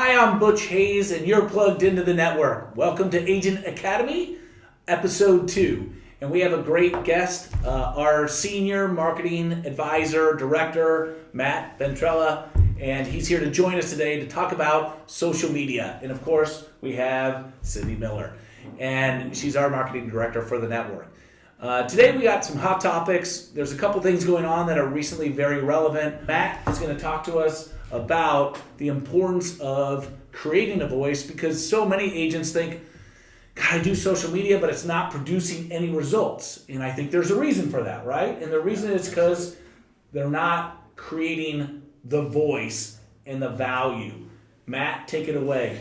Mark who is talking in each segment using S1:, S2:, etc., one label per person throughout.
S1: Hi, I'm Butch Haze, and you're plugged into the network. Welcome to Agent Academy, episode 2. And we have a great guest, our senior marketing advisor, director, Matt Ventrella, and he's here to join us today to talk about social media. And of course, we have Cindy Miller, and she's our marketing director for the network. Today we got some hot topics. There's a couple things going on that are recently very relevant. Matt is going to talk to us about the importance of creating a voice, because so many agents think, God, I do social media, but it's not producing any results. And I think there's a reason for that, right? And the reason is because they're not creating the voice and the value. Matt, take it away.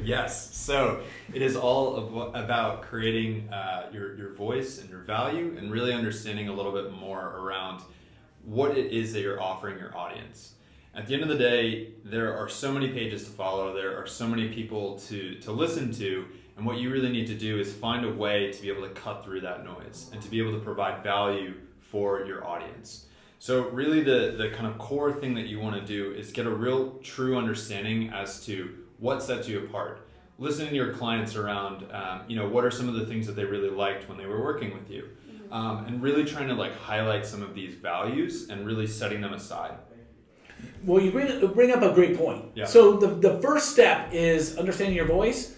S2: Yes. So it is all about creating your voice and your value, and really understanding a little bit more around what it is that you're offering your audience. At the end of the day, there are so many pages to follow. There are so many people to listen to. And what you really need to do is find a way to be able to cut through that noise and to be able to provide value for your audience. So really the kind of core thing that you want to do is get a real true understanding as to what sets you apart. Listening to your clients around, what are some of the things that they really liked when they were working with you? And really trying to highlight some of these values and really setting them aside.
S1: Well, you bring up a great point.
S2: Yeah.
S1: So the first step is understanding your voice.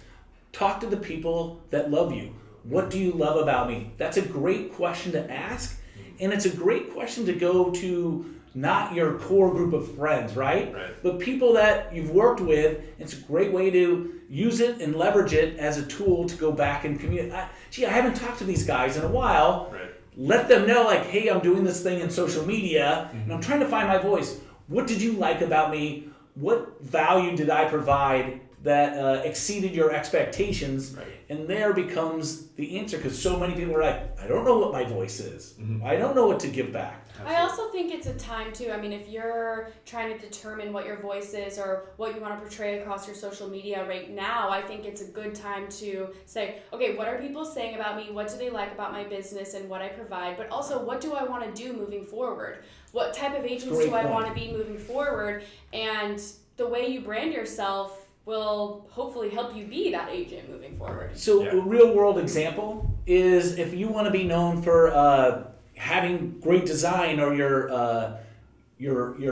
S1: Talk to the people that love you. What do you love about me? That's a great question to ask. And it's a great question to go to not your core group of friends, right? But people that you've worked with. It's a great way to use it and leverage it as a tool to go back and communicate. I haven't talked to these guys in a while.
S2: Right.
S1: Let them know, hey, I'm doing this thing in social media, and I'm trying to find my voice. What did you like about me? What value did I provide that exceeded your expectations?
S2: Right.
S1: And there becomes the answer, because so many people are like, I don't know what my voice is. I don't know what to give back.
S3: I also think it's a time too. If you're trying to determine what your voice is or what you want to portray across your social media right now, I think it's a good time to say, okay, what are people saying about me? What do they like about my business and what I provide? But also, what do I want to do moving forward? What type of agents do I want to be moving forward? And the way you brand yourself will hopefully help you be that agent moving forward.
S1: So a real world example is if you want to be known for having great design, or your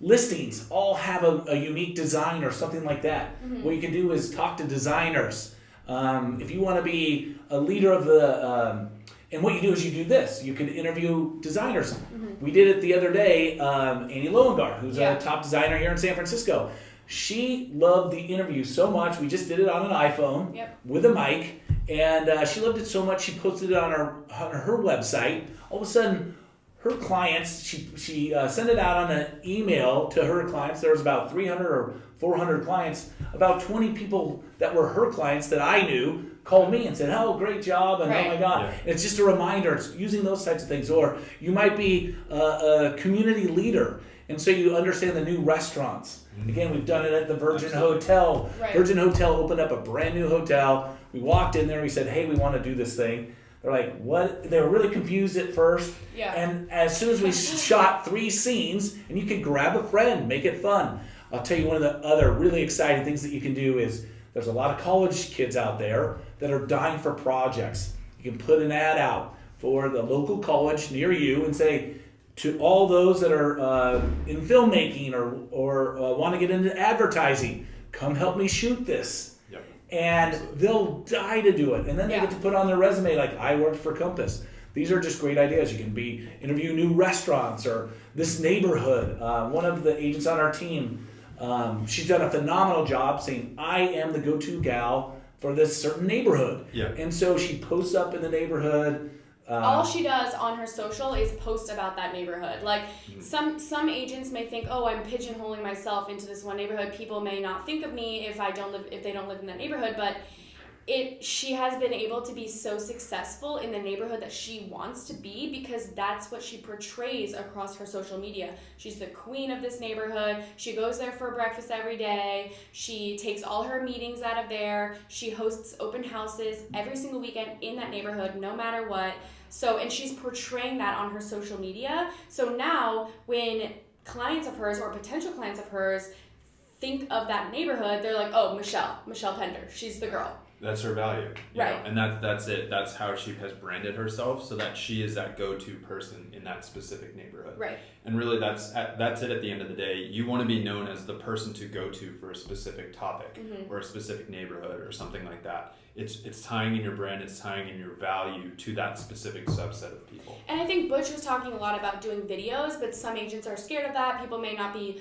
S1: listings all have a unique design or something like that. What you can do is talk to designers. If you want to be a leader of the and what you do is you do this. You can interview designers. We did it the other day. Annie Lowengar, who's a top designer here in San Francisco. She loved the interview so much. We just did it on an iPhone with a mic. And she loved it so much, she posted it on her website. All of a sudden, her clients, she sent it out on an email to her clients. There was about 300 or 400 clients. About 20 people that were her clients that I knew called me and said, oh, great job, and oh my God. Yeah. It's just a reminder. It's using those types of things. Or you might be a community leader, and so you understand the new restaurants. Again, we've done it at the Virgin Hotel. Right. Virgin Hotel opened up a brand new hotel. We walked in there, we said, hey, we want to do this thing. They're like, what? They were really confused at first. Yeah. And as soon as we shot 3 scenes, and you can grab a friend, make it fun. I'll tell you, one of the other really exciting things that you can do is there's a lot of college kids out there that are dying for projects. You can put an ad out for the local college near you and say, to all those that are in filmmaking or want to get into advertising, come help me shoot this. Yep. And they'll die to do it. And then they get to put on their resume, I worked for Compass. These are just great ideas. You can interview new restaurants or this neighborhood. One of the agents on our team, she's done a phenomenal job saying, I am the go-to gal for this certain neighborhood. Yeah. And so she posts up in the neighborhood.
S3: All she does on her social is post about that neighborhood. Some agents may think, oh, I'm pigeonholing myself into this one neighborhood. People may not think of me if they don't live in that neighborhood, but she has been able to be so successful in the neighborhood that she wants to be, because that's what she portrays across her social media. She's the queen of this neighborhood. She goes there for breakfast every day. She takes all her meetings out of there. She hosts open houses every single weekend in that neighborhood, no matter what. And she's portraying that on her social media. So now when clients of hers or potential clients of hers think of that neighborhood, they're like, oh, Michelle Pender, she's the girl.
S2: That's her value, you
S3: Right.
S2: know? And that's it. That's how she has branded herself, so that she is that go-to person in that specific neighborhood.
S3: Right.
S2: And really, that's it. At the end of the day, you want to be known as the person to go to for a specific topic or a specific neighborhood or something like that. It's tying in your brand, it's tying in your value to that specific subset of people.
S3: And I think Butch was talking a lot about doing videos, but some agents are scared of that. People may not be,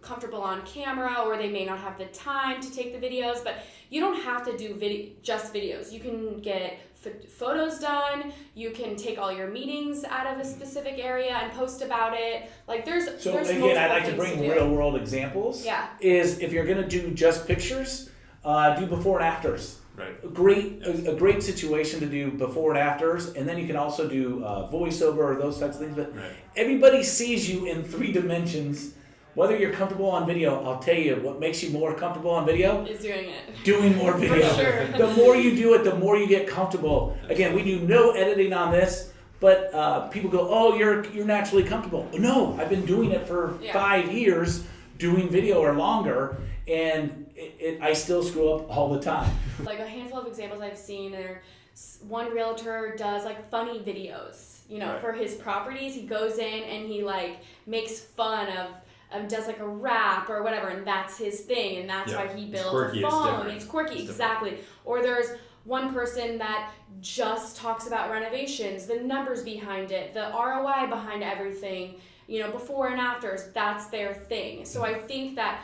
S3: comfortable on camera, or they may not have the time to take the videos, but you don't have to do just videos. You can get photos done, you can take all your meetings out of a specific area and post about it. Like there's
S1: again, I'd like to bring real world examples.
S3: Yeah.
S1: Is if you're gonna do just pictures, do before and afters.
S2: Right.
S1: A great situation to do before and afters, and then you can also do voiceover or those types of things. But everybody sees you in 3 dimensions. Whether you're comfortable on video, I'll tell you what makes you more comfortable on video
S3: is doing it.
S1: Doing more video.
S3: For sure.
S1: The more you do it, the more you get comfortable. Again, we do no editing on this, but people go, "Oh, you're naturally comfortable." No, I've been doing it for 5 years, doing video or longer, and I still screw up all the time.
S3: Like a handful of examples I've seen are, one realtor does like funny videos, for his properties. He goes in and he like makes fun of does like a rap or whatever, and that's his thing, and that's why he builds a following. It's quirky, exactly. Or there's one person that just talks about renovations, the numbers behind it, the ROI behind everything, before and afters. That's their thing. So I think that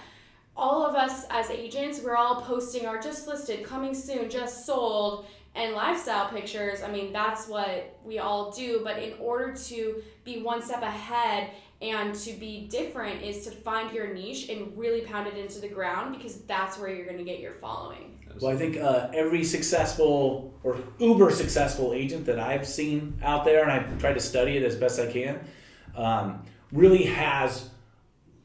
S3: all of us as agents, we're all posting our just listed, coming soon, just sold, and lifestyle pictures. I mean, that's what we all do, but in order to be one step ahead and to be different is to find your niche and really pound it into the ground, because that's where you're going to get your following.
S1: Well, I think every successful or uber successful agent that I've seen out there, and I've tried to study it as best I can, really has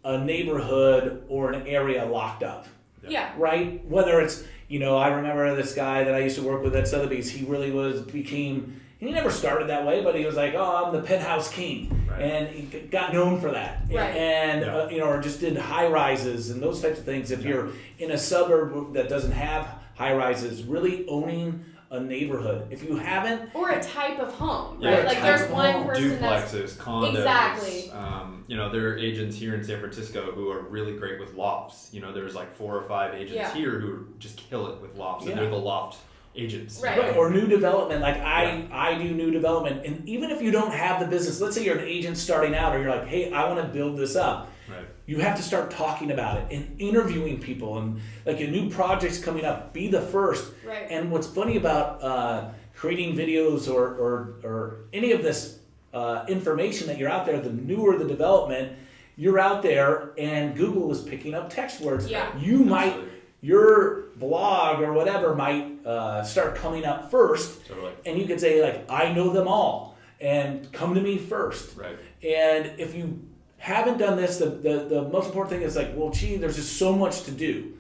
S1: a neighborhood or an area locked up.
S3: Yeah.
S1: Right? Whether it's, I remember this guy that I used to work with at Sotheby's, he really he never started that way, but he was like, "Oh, I'm the penthouse king." Right. And he got known for that.
S3: Right.
S1: And, or just did high rises and those types of things. If you're in a suburb that doesn't have high rises, really owning a neighborhood. If you haven't...
S3: Or a type of home,
S2: right?
S3: Like there's one person
S2: duplexes, condos.
S3: Exactly.
S2: There are agents here in San Francisco who are really great with lofts. There's like 4 or 5 agents here who just kill it with lofts, and they're the loft agents.
S3: Right.
S1: Or new development. Like I do new development. And even if you don't have the business, let's say you're an agent starting out, or you're like, "Hey, I want to build this up."
S2: Right.
S1: You have to start talking about it and interviewing people, and like a new project's coming up, be the first.
S3: Right.
S1: And what's funny about creating videos or any of this information that you're out there, the newer the development, you're out there and Google is picking up text words.
S3: Yeah.
S1: You might, your blog or whatever might start coming up first.
S2: Totally.
S1: And you could say like, "I know them all and come to me first."
S2: Right.
S1: And if you haven't done this, the most important thing is like, well, gee, there's just so much to do.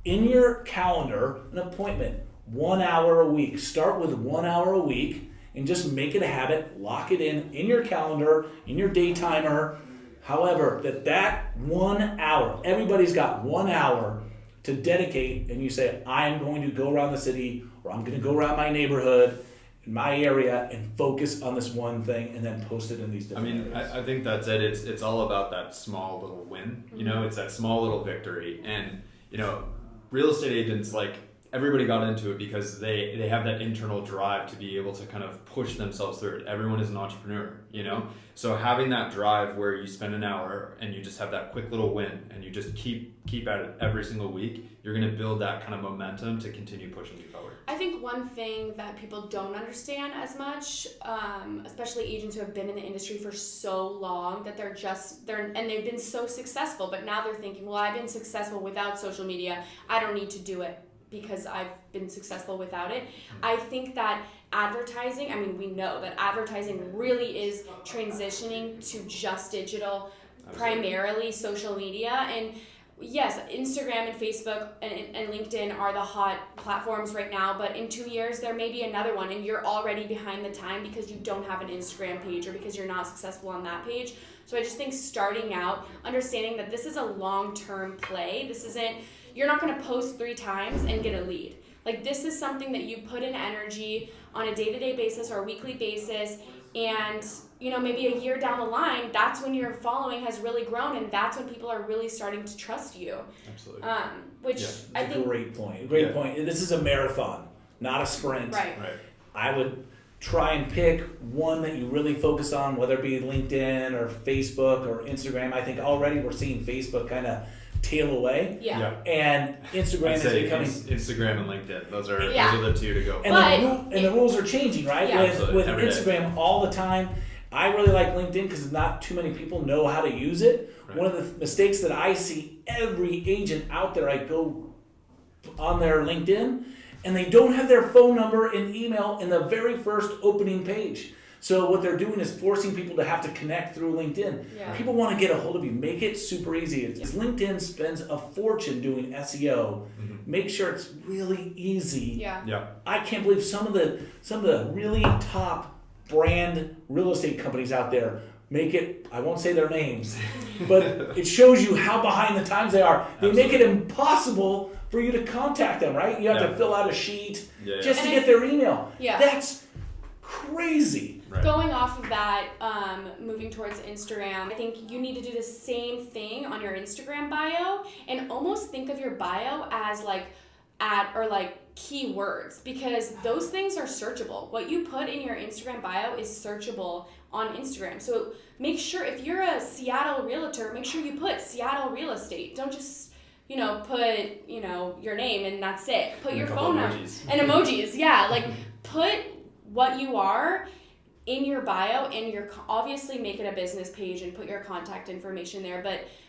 S1: In your calendar, an appointment, 1 hour a week. Start with 1 hour a week and just make it a habit. Lock it in your calendar, in your day timer. However, that 1 hour, everybody's got 1 hour to dedicate, and you say, "I'm going to go around the city, or I'm going to go around my neighborhood, in my area, and focus on this one thing, and then post it in these different areas."
S2: I think that's it. It's all about that small little win. It's that small little victory. And real estate agents, like, everybody got into it because they have that internal drive to be able to kind of push themselves through it. Everyone is an entrepreneur, So having that drive where you spend an hour and you just have that quick little win and you just keep at it every single week, you're going to build that kind of momentum to continue pushing you forward.
S3: I think one thing that people don't understand as much, especially agents who have been in the industry for so long, that they've been so successful, but now they're thinking, "Well, I've been successful without social media. I don't need to do it because I've been successful without it." I think that advertising, we know that advertising really is transitioning to just digital, primarily social media. And yes, Instagram and Facebook and LinkedIn are the hot platforms right now, but in 2 years there may be another one and you're already behind the time because you don't have an Instagram page or because you're not successful on that page. So I just think starting out, understanding that this is a long-term play. This isn't, you're not going to post 3 times and get a lead. Like, this is something that you put in energy on a day-to-day basis or a weekly basis, and maybe a year down the line, that's when your following has really grown, and that's when people are really starting to trust you.
S2: Absolutely.
S3: Which I think,
S1: great point. Great point. This is a marathon, not a sprint.
S3: Right.
S1: I would try and pick one that you really focus on, whether it be LinkedIn or Facebook or Instagram. I think already we're seeing Facebook kind of tail away.
S3: Yeah.
S1: And Instagram is becoming
S2: Instagram and LinkedIn. Those are the two to go for.
S1: And the rules are changing, right?
S3: Yeah.
S1: With Instagram all the time. I really like LinkedIn because not too many people know how to use it. Right. One of the mistakes that I see every agent out there, I go on their LinkedIn and they don't have their phone number and email in the very first opening page. So what they're doing is forcing people to have to connect through LinkedIn.
S3: Yeah.
S1: People want to get a hold of you. Make it super easy. LinkedIn spends a fortune doing SEO. Mm-hmm. Make sure it's really easy.
S3: Yeah.
S1: I can't believe some of the really top brand real estate companies out there make it, I won't say their names, but it shows you how behind the times they are. They make it impossible for you to contact them, right? You have to fill out a sheet just to get their email.
S3: Yeah.
S1: That's crazy.
S3: Right. Going off of that, moving towards Instagram, I think you need to do the same thing on your Instagram bio and almost think of your bio as keywords, because those things are searchable. What you put in your Instagram bio is searchable on Instagram. So make sure, if you're a Seattle realtor, make sure you put Seattle real estate. Don't just put your name and that's it. Put your phone number and emojis. Yeah, like put what you are in your bio, and obviously make it a business page and put your contact information there.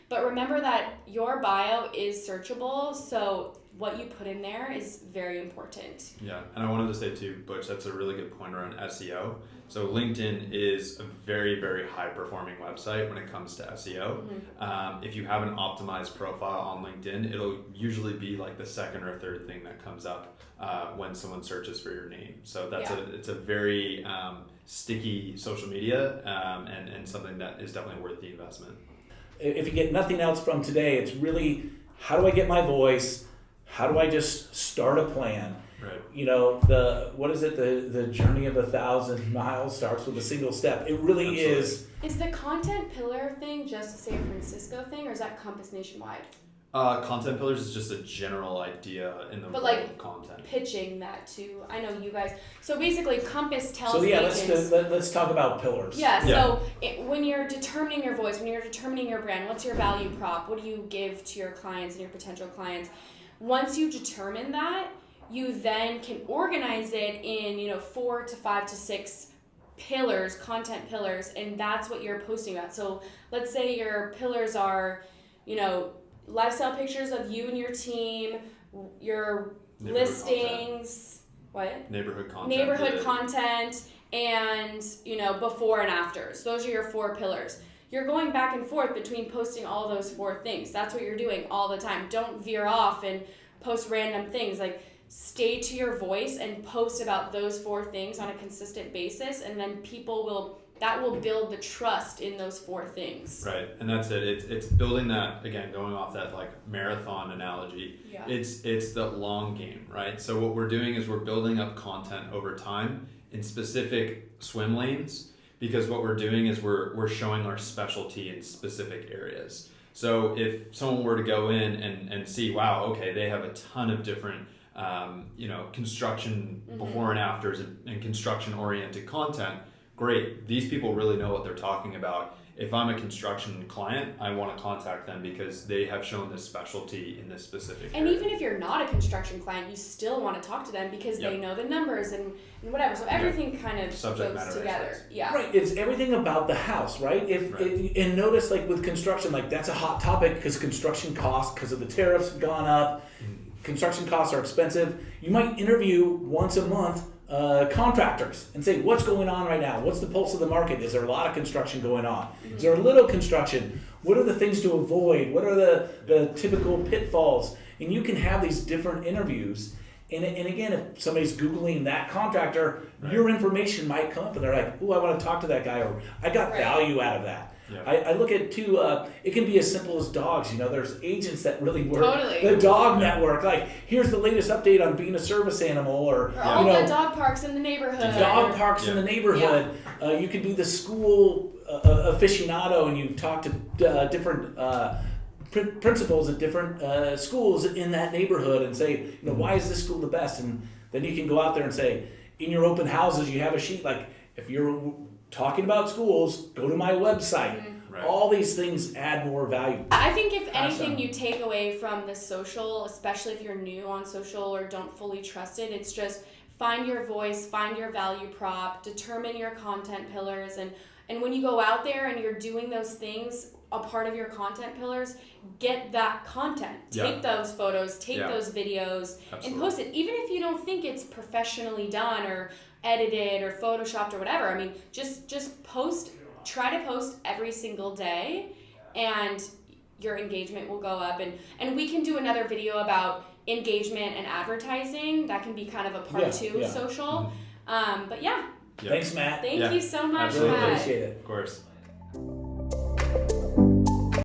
S3: But remember that your bio is searchable, so what you put in there is very important.
S2: Yeah, and I wanted to say too, Butch, that's a really good point around SEO. So LinkedIn is a very, very high performing website when it comes to SEO. Mm-hmm. If you have an optimized profile on LinkedIn, it'll usually be like the second or third thing that comes up when someone searches for your name. So it's a very sticky social media and something that is definitely worth the investment.
S1: If you get nothing else from today, it's really, how do I get my voice? How do I just start a plan?
S2: Right.
S1: The journey of 1,000 miles starts with a single step. It really
S2: Absolutely.
S1: is.
S3: Is the content pillar thing just a San Francisco thing, or is that Compass nationwide?
S2: Content pillars is just a general idea in the world of content.
S3: Pitching that to, I know you guys. So basically, Compass tells agents.
S1: Let's talk about pillars.
S3: Yeah. So when you're determining your voice, when you're determining your brand, what's your value prop? What do you give to your clients and your potential clients? Once you determine that, you then can organize it in 4 to 5 to 6 pillars, content pillars, and that's what you're posting about. So let's say your pillars are, lifestyle pictures of you and your team, your listings, neighborhood content, and before and afters. Those are your 4 pillars. You're going back and forth between posting all those 4 things. That's what you're doing all the time. Don't veer off and post random things. Like, stay to your voice and post about those 4 things on a consistent basis, and then that will build the trust in those 4 things.
S2: Right, and that's it. It's building that, again, going off that like marathon analogy.
S3: Yeah.
S2: It's the long game, right? So what we're doing is we're building up content over time in specific swim lanes, because what we're doing is we're showing our specialty in specific areas. So if someone were to go in and see, wow, okay, they have a ton of different construction before and afters and construction oriented content, great. These people really know what they're talking about. If I'm a construction client, I want to contact them because they have shown this specialty in this specific area.
S3: And even if you're not a construction client, you still want to talk to them because they know the numbers and whatever. So everything kind of goes together. Experts. Yeah.
S1: Right. It's everything about the house, right? And notice, like with construction, like that's a hot topic because construction costs, because of the tariffs, have gone up. Construction costs are expensive. You might interview once a month contractors and say, what's going on right now? What's the pulse of the market? Is there a lot of construction going on? Is there a little construction? What are the things to avoid? What are the typical pitfalls? And you can have these different interviews. And again, if somebody's Googling that contractor, your information might come up and they're like, oh, I want to talk to that guy, or I got value out of that. Yeah. I look at too, it can be as simple as dogs. There's agents that really work.
S3: Totally.
S1: The dog network, like, here's the latest update on being a service animal, or
S3: all the dog parks in the neighborhood.
S1: Dog parks in the neighborhood. Yeah. You could be the school aficionado, and you talk to different principals at different schools in that neighborhood and say, why is this school the best? And then you can go out there and say, in your open houses, you have a sheet like, if you're talking about schools, go to my website. Mm-hmm. Right. All these things add more value.
S3: I think if anything you take away from the social, especially if you're new on social or don't fully trust it, it's just find your voice, find your value prop, determine your content pillars, and when you go out there and you're doing those things, a part of your content pillars, get that content. Take those photos, take those videos, and post it. Even if you don't think it's professionally done or edited or photoshopped or whatever. I mean, just post, try to post every single day, and your engagement will go up. And we can do another video about engagement and advertising. That can be kind of a part two of social. But
S1: Thanks, Matt.
S3: Thank you so much,
S2: Absolutely.
S3: Matt.
S1: Appreciate it.
S2: Of course.